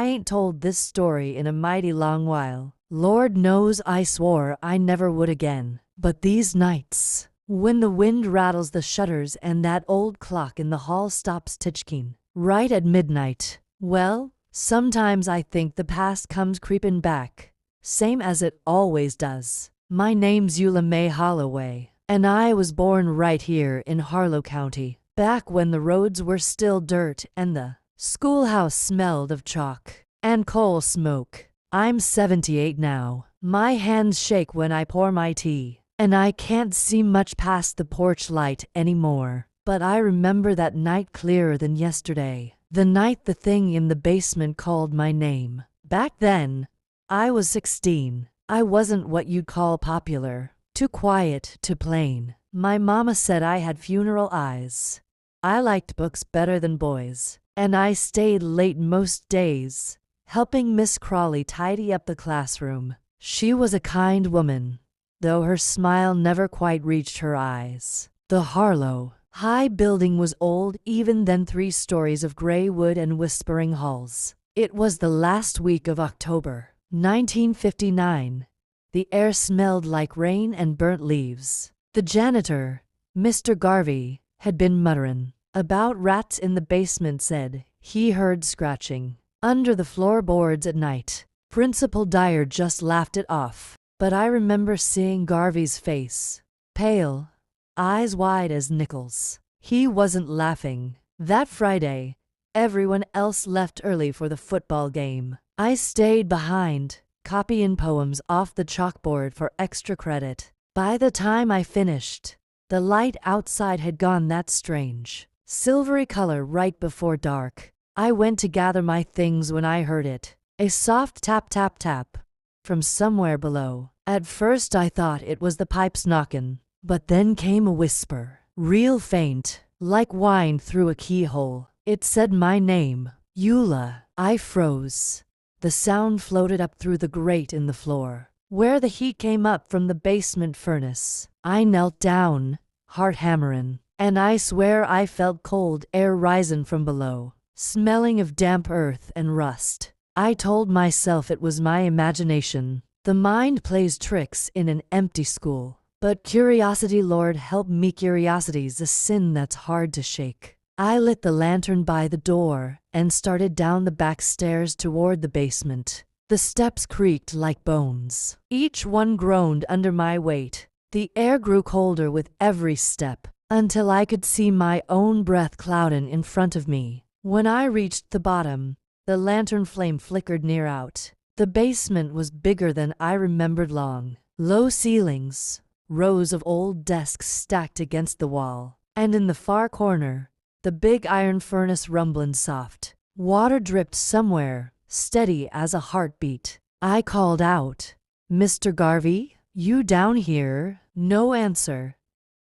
ain't told this story in a mighty long while. Lord knows I swore I never would again. But these nights, when the wind rattles the shutters and that old clock in the hall stops ticking right at midnight, well, sometimes I think the past comes creeping back, same as it always does. My name's Eula Mae Holloway, and I was born right here in Harlow County, back when the roads were still dirt and the schoolhouse smelled of chalk and coal smoke. I'm 78 now. My hands shake when I pour my tea, and I can't see much past the porch light anymore. But I remember that night clearer than yesterday. The night the thing in the basement called my name. Back then, I was 16. I wasn't what you'd call popular. Too quiet, too plain. My mama said I had funeral eyes. I liked books better than boys, and I stayed late most days, helping Miss Crawley tidy up the classroom. She was a kind woman, though her smile never quite reached her eyes. The Harlow High building was old even then, 3 stories of gray wood and whispering halls. It was the last week of October, 1959. The air smelled like rain and burnt leaves. The janitor, Mr. Garvey, had been muttering about rats in the basement. Said he heard scratching under the floorboards at night. Principal Dyer just laughed it off, but I remember seeing Garvey's face, pale, eyes wide as nickels. He wasn't laughing. That Friday, everyone else left early for the football game. I stayed behind, copying poems off the chalkboard for extra credit. By the time I finished, the light outside had gone that strange silvery color right before dark. I went to gather my things when I heard it. A soft tap tap tap from somewhere below. At first I thought it was the pipes knocking, but then came a whisper, real faint, like whine through a keyhole. It said my name, Eula. I froze. The sound floated up through the grate in the floor, where the heat came up from the basement furnace. I knelt down, heart hammering, and I swear I felt cold air rising from below, smelling of damp earth and rust. I told myself it was my imagination. The mind plays tricks in an empty school. But curiosity, Lord help me, curiosity's a sin that's hard to shake. I lit the lantern by the door and started down the back stairs toward the basement. The steps creaked like bones. Each one groaned under my weight. The air grew colder with every step, until I could see my own breath clouding in front of me. When I reached the bottom, the lantern flame flickered near out. The basement was bigger than I remembered. Long, low ceilings, rows of old desks stacked against the wall, and in the far corner, the big iron furnace rumbling soft. Water dripped somewhere, steady as a heartbeat. I called out, "Mr. Garvey, you down here?" No answer.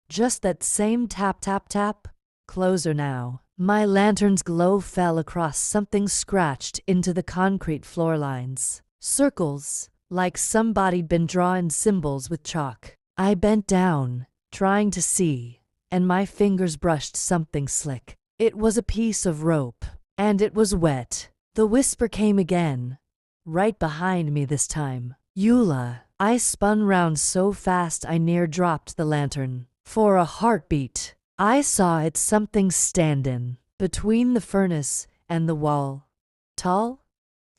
Just that same tap tap tap. Closer now. My lantern's glow fell across something scratched into the concrete floor lines. Circles, like somebody'd been drawing symbols with chalk. I bent down, trying to see, and my fingers brushed something slick. It was a piece of rope, and it was wet. The whisper came again, right behind me this time. "Eula." I spun round so fast I near dropped the lantern. For a heartbeat, I saw it something standing between the furnace and the wall. Tall,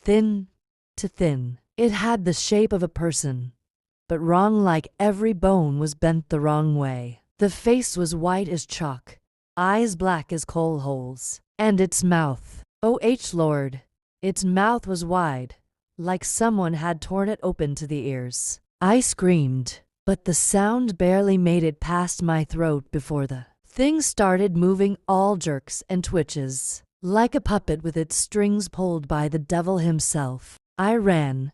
thin to thin. It had the shape of a person, but wrong, like every bone was bent the wrong way. The face was white as chalk, eyes black as coal holes, and its mouth, oh Lord, its mouth was wide, like someone had torn it open to the ears. I screamed, but the sound barely made it past my throat before the thing started moving, all jerks and twitches, like a puppet with its strings pulled by the devil himself. I ran.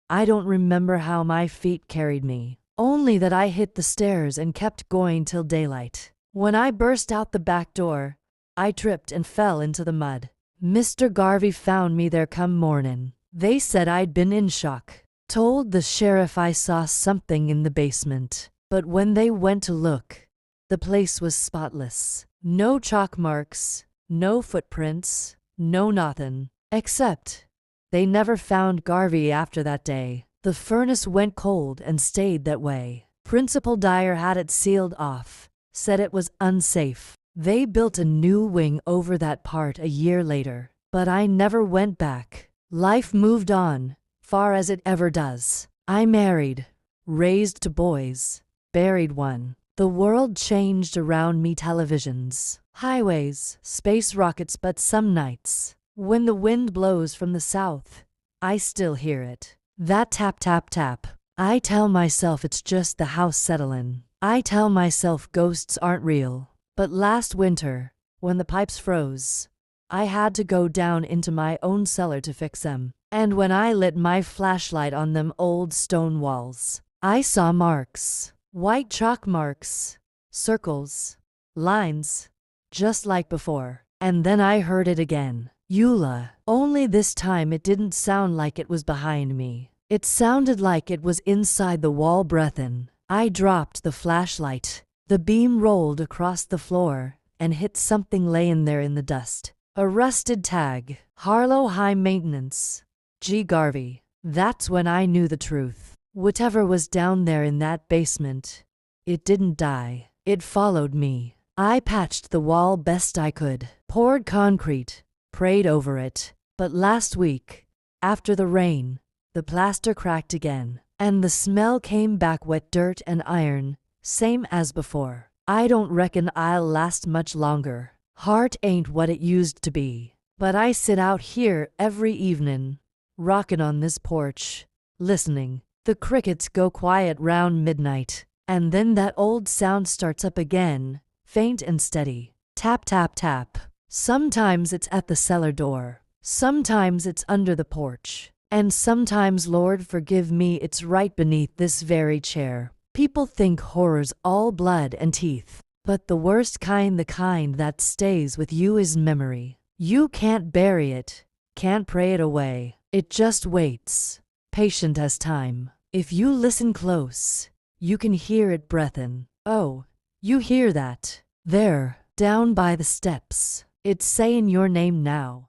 I don't remember how my feet carried me, only that I hit the stairs and kept going till daylight. When I burst out the back door, I tripped and fell into the mud. Mr. Garvey found me there come morning. They said I'd been in shock. Told the sheriff I saw something in the basement. But when they went to look, the place was spotless. No chalk marks, no footprints, no nothing, except They never found Garvey after that day. The furnace went cold and stayed that way. Principal Dyer had it sealed off, said it was unsafe. They built a new wing over that part a year later, but I never went back. Life moved on, far as it ever does. I married, raised two boys, buried one. The world changed around me. Televisions, highways, space rockets, but some nights, when the wind blows from the south, I still hear it. That tap, tap, tap. I tell myself it's just the house settling. I tell myself ghosts aren't real. But last winter, when the pipes froze, I had to go down into my own cellar to fix them. And when I lit my flashlight on them old stone walls, I saw marks. White chalk marks, circles, lines, just like before. And then I heard it again. Eula. Only this time it didn't sound like it was behind me. It sounded like it was inside the wall breathin'. I dropped the flashlight. The beam rolled across the floor and hit something layin' there in the dust. A rusted tag. Harlow High Maintenance. G. Garvey. That's when I knew the truth. Whatever was down there in that basement, it didn't die. It followed me. I patched the wall best I could, poured concrete, prayed over it. But last week, after the rain, the plaster cracked again, and the smell came back, wet dirt and iron, same as before. I don't reckon I'll last much longer. Heart ain't what it used to be. But I sit out here every evening, rockin' on this porch, listening. The crickets go quiet round midnight, and then that old sound starts up again, faint and steady. Tap, tap, tap. Sometimes it's at the cellar door. Sometimes it's under the porch. And sometimes, Lord forgive me, it's right beneath this very chair. People think horror's all blood and teeth. But the worst kind, the kind that stays with you, is memory. You can't bury it, can't pray it away. It just waits, patient as time. If you listen close, you can hear it breathin'. Oh, you hear that? There, down by the steps. It's sayin' your name now.